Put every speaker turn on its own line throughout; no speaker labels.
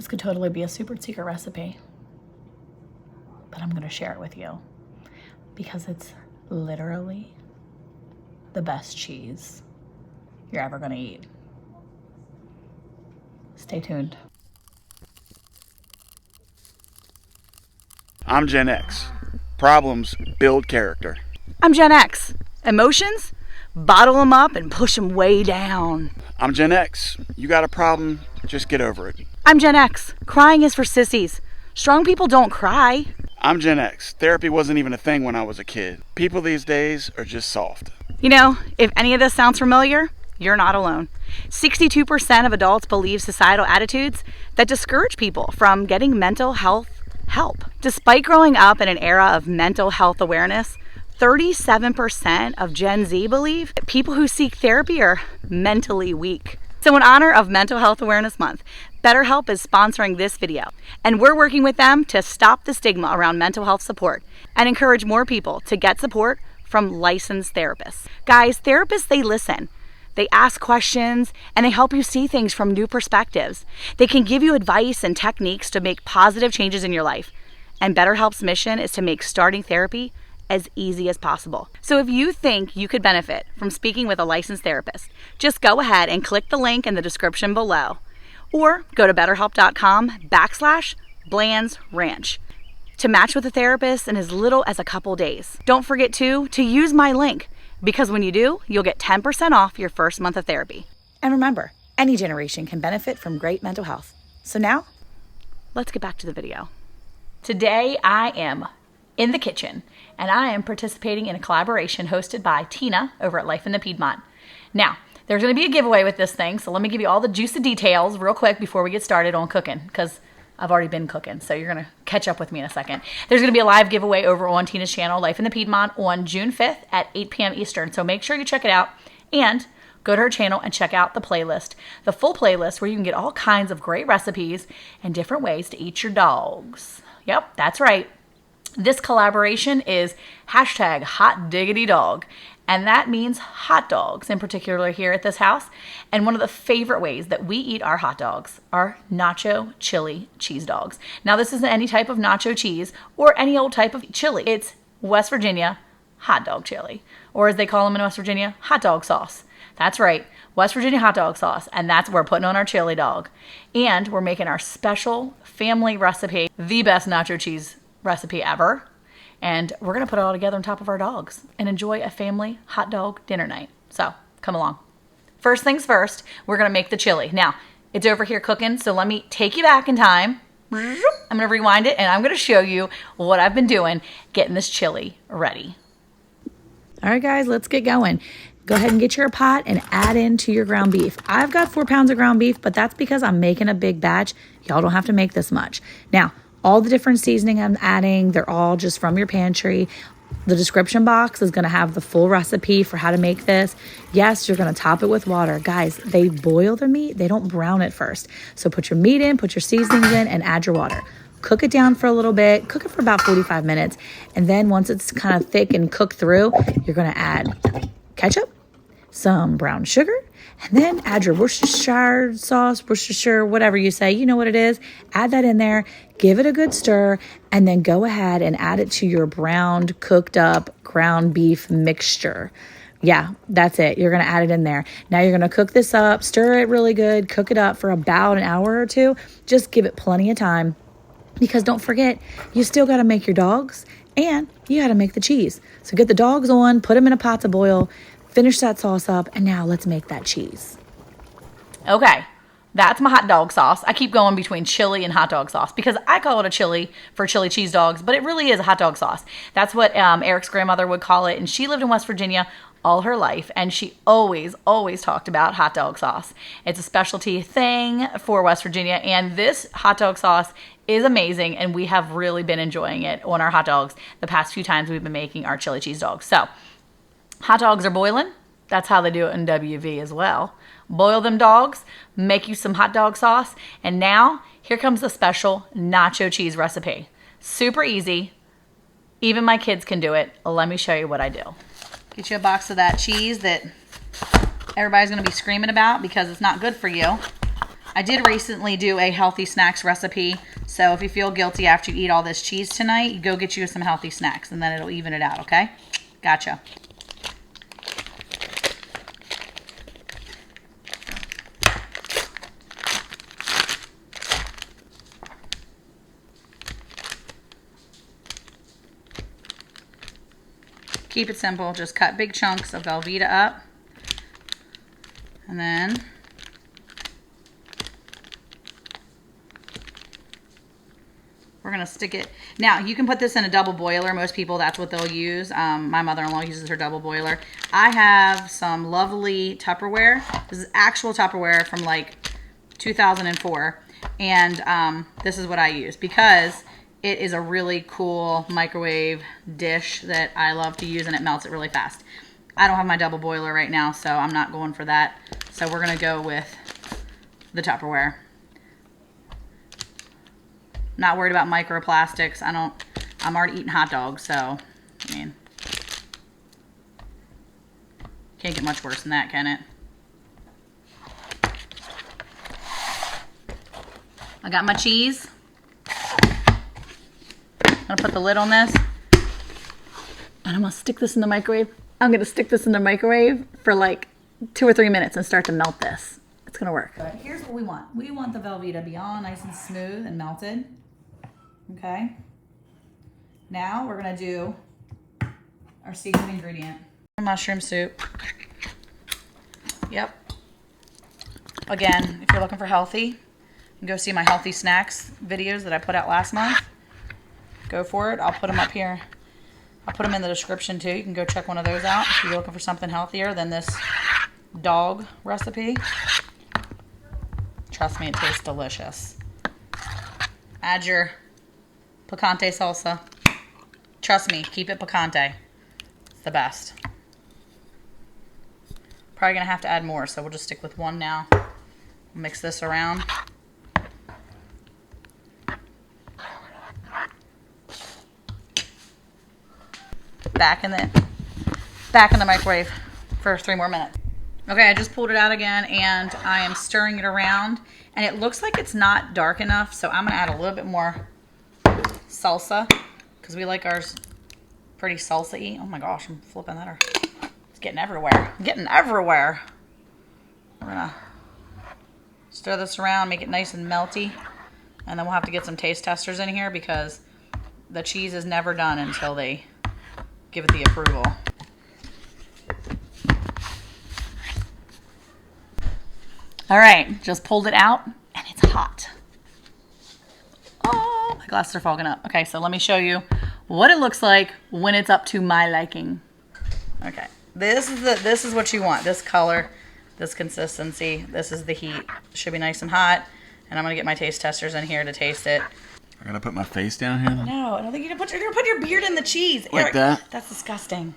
This could totally be a super secret recipe, but I'm gonna share it with you because it's literally the best cheese you're ever gonna eat. Stay tuned.
I'm Gen X. Problems build character.
I'm Gen X. Emotions? Bottle them up and push them way down.
I'm Gen X. You got a problem, just get over it.
I'm Gen X. Crying is for sissies. Strong people don't cry.
I'm Gen X. Therapy wasn't even a thing when I was a kid. People these days are just soft.
You know, if any of this sounds familiar, you're not alone. 62% of adults believe societal attitudes that discourage people from getting mental health help. Despite growing up in an era of mental health awareness, 37% of Gen Z believe that people who seek therapy are mentally weak. So in honor of Mental Health Awareness Month, BetterHelp is sponsoring this video, and we're working with them to stop the stigma around mental health support and encourage more people to get support from licensed therapists. Guys, therapists, they listen. They ask questions and they help you see things from new perspectives. They can give you advice and techniques to make positive changes in your life. And BetterHelp's mission is to make starting therapy as easy as possible. So if you think you could benefit from speaking with a licensed therapist, just go ahead and click the link in the description below or go to betterhelp.com/Bland's Ranch to match with a therapist in as little as a couple days. Don't forget to use my link, because when you do, you'll get 10% off your first month of therapy. And remember, any generation can benefit from great mental health. So now, let's get back to the video. Today, I am in the kitchen, and I am participating in a collaboration hosted by Tina over at Life in the Piedmont. Now, there's going to be a giveaway with this thing, so let me give you all the juicy details real quick before we get started on cooking, because I've already been cooking, so you're going to catch up with me in a second. There's going to be a live giveaway over on Tina's channel, Life in the Piedmont, on June 5th at 8 p.m. Eastern. So make sure you check it out and go to her channel and check out the playlist. The full playlist where you can get all kinds of great recipes and different ways to eat your dogs. Yep, that's right. This collaboration is #HotDiggityDog. And that means hot dogs in particular here at this house. And one of the favorite ways that we eat our hot dogs are nacho chili cheese dogs. Now, this isn't any type of nacho cheese or any old type of chili. It's West Virginia hot dog chili, or as they call them in West Virginia, hot dog sauce. That's right, West Virginia hot dog sauce. And that's what we're putting on our chili dog. And we're making our special family recipe, the best nacho cheese recipe ever. And we're going to put it all together on top of our dogs and enjoy a family hot dog dinner night. So come along. First things first, we're going to make the chili. Now, it's over here cooking, so let me take you back in time. I'm going to rewind it, and I'm going to show you what I've been doing getting this chili ready.
All right, guys, let's get going. Go ahead and get your pot and add into your ground beef. I've got 4 pounds of ground beef, but that's because I'm making a big batch. Y'all don't have to make this much. Now, all the different seasoning I'm adding, they're all just from your pantry. The description box is going to have the full recipe for how to make this. Yes, you're going to top it with water. Guys, they boil the meat. They don't brown it first. So put your meat in, put your seasonings in, and add your water. Cook it down for a little bit. Cook it for about 45 minutes. And then once it's kind of thick and cooked through, you're going to add ketchup, some brown sugar, and then add your Worcestershire sauce, Worcestershire, whatever you say, you know what it is. Add that in there, give it a good stir, and then go ahead and add it to your browned, cooked up ground beef mixture. Yeah, that's it. You're going to add it in there. Now you're going to cook this up, stir it really good, cook it up for about an hour or two. Just give it plenty of time, because don't forget, you still got to make your dogs and you got to make the cheese. So get the dogs on, put them in a pot to boil, finish that sauce up, and now let's make that cheese.
Okay, that's my hot dog sauce. I keep going between chili and hot dog sauce because I call it a chili for chili cheese dogs, but it really is a hot dog sauce. That's what Eric's grandmother would call it, and she lived in West Virginia all her life, and she always talked about hot dog sauce. It's a specialty thing for West Virginia, and this hot dog sauce is amazing, and we have really been enjoying it on our hot dogs the past few times we've been making our chili cheese dogs. So hot dogs are boiling. That's how they do it in WV as well. Boil them dogs, make you some hot dog sauce, and now here comes the special nacho cheese recipe. Super easy. Even my kids can do it. Let me show you what I do. Get you a box of that cheese that everybody's going to be screaming about because it's not good for you. I did recently do a healthy snacks recipe, so if you feel guilty after you eat all this cheese tonight, you go get you some healthy snacks, and then it'll even it out, okay? Gotcha. Keep it simple. Just cut big chunks of Velveeta up. And then we're going to stick it. Now, you can put this in a double boiler. Most people, that's what they'll use. My mother-in-law uses her double boiler. I have some lovely Tupperware. This is actual Tupperware from like 2004. And this is what I use because it is a really cool microwave dish that I love to use, and it melts it really fast. I don't have my double boiler right now, so I'm not going for that. So we're going to go with the Tupperware. Not worried about microplastics. I'm already eating hot dogs, so, I mean, can't get much worse than that, can it? I got my cheese. I'm gonna put the lid on this, and I'm gonna stick this in the microwave. I'm gonna stick this in the microwave for like 2 or 3 minutes and start to melt this. It's gonna work. But here's what we want. We want the Velveeta to be all nice and smooth and melted. Okay. Now we're gonna do our secret ingredient. Mushroom soup. Yep. Again, if you're looking for healthy, you can go see my healthy snacks videos that I put out last month. Go for it. I'll put them up here. I'll put them in the description too. You can go check one of those out if you're looking for something healthier than this dog recipe. Trust me, it tastes delicious. Add your picante salsa. Trust me, keep it picante. It's the best. Probably gonna have to add more, so we'll just stick with one now. Mix this around. Back in the microwave for 3 more minutes. Okay, I just pulled it out again, and I am stirring it around, and it looks like it's not dark enough, so I'm gonna add a little bit more salsa because we like ours pretty salsa-y. Oh my gosh, I'm flipping that. It's getting everywhere. Getting everywhere. We're gonna stir this around, make it nice and melty, and then we'll have to get some taste testers in here because the cheese is never done until they give it the approval. All right, just pulled it out and it's hot. Oh, my glasses are fogging up. Okay, so let me show you what it looks like when it's up to my liking. Okay, this is what you want. This color, this consistency, this is the heat. It should be nice and hot. And I'm gonna get my taste testers in here to taste it.
I gotta put my face down here?
No, I don't think you're gonna put your beard in the cheese.
Like
Eric,
that?
That's disgusting.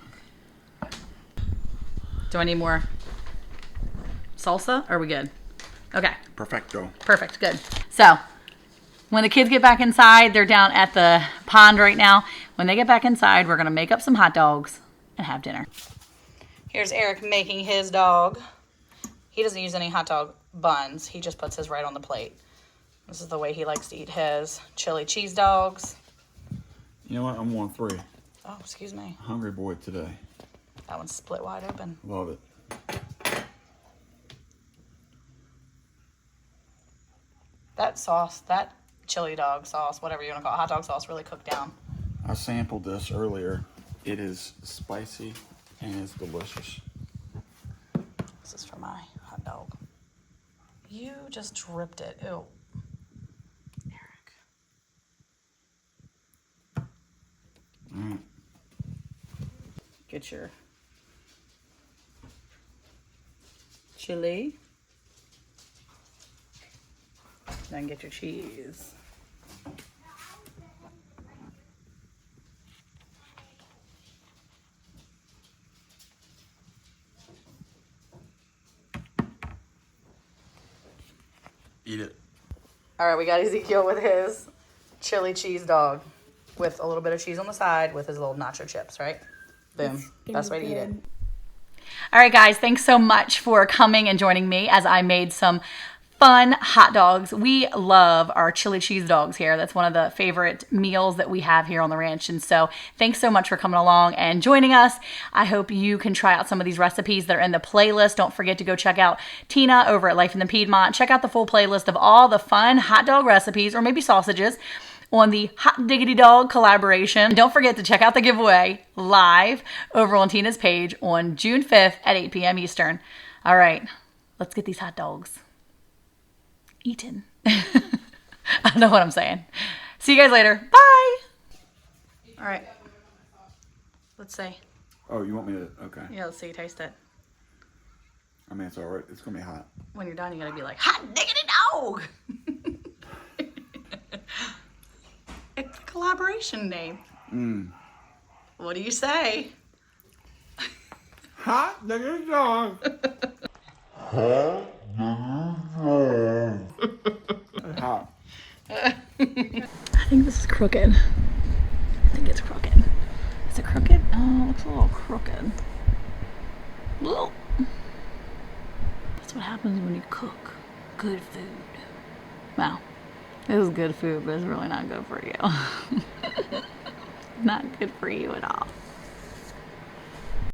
Do I need more salsa? Or are we good? Okay.
Perfecto.
Perfect, good. So, when the kids get back inside, they're down at the pond right now. When they get back inside, we're gonna make up some hot dogs and have dinner. Here's Eric making his dog. He doesn't use any hot dog buns. He just puts his right on the plate. This is the way he likes to eat his chili cheese dogs.
You know what? I'm 1-3.
Oh, excuse me.
Hungry boy today.
That one's split wide open.
Love it.
That sauce, that chili dog sauce, whatever you want to call it, hot dog sauce, really cooked down.
I sampled this earlier. It is spicy and it's delicious.
This is for my hot dog. You just dripped it. Ew. Eric. Get your chili. Then get your cheese.
Eat it.
All right, we got Ezekiel with his chili cheese dog with a little bit of cheese on the side with his little nacho chips, right? Boom. Best way to eat it. All right, guys, thanks so much for coming and joining me as I made some fun hot dogs. We love our chili cheese dogs here. That's one of the favorite meals that we have here on the ranch. And so thanks so much for coming along and joining us. I hope you can try out some of these recipes that are in the playlist. Don't forget to go check out Tina over at Life in the Piedmont. Check out the full playlist of all the fun hot dog recipes, or maybe sausages, on the Hot Diggity Dog collaboration. Don't forget to check out the giveaway live over on Tina's page on June 5th at 8 p.m. Eastern. All right, let's get these hot dogs eaten. I know what I'm saying. See you guys later. Bye. All right. Let's see.
Oh, you want me to? Okay.
Yeah, let's see. Taste it.
I mean, it's all right. It's gonna be hot.
When you're done, you gotta be like, hot diggity dog. It's a collaboration name. What do you say?
Hot diggity dog. Hot.
I think this is crooked. I think it's crooked. Is it crooked? Oh, it looks a little crooked. Well, that's what happens when you cook good food. Wow. This is good food, but it's really not good for you. Not good for you at all.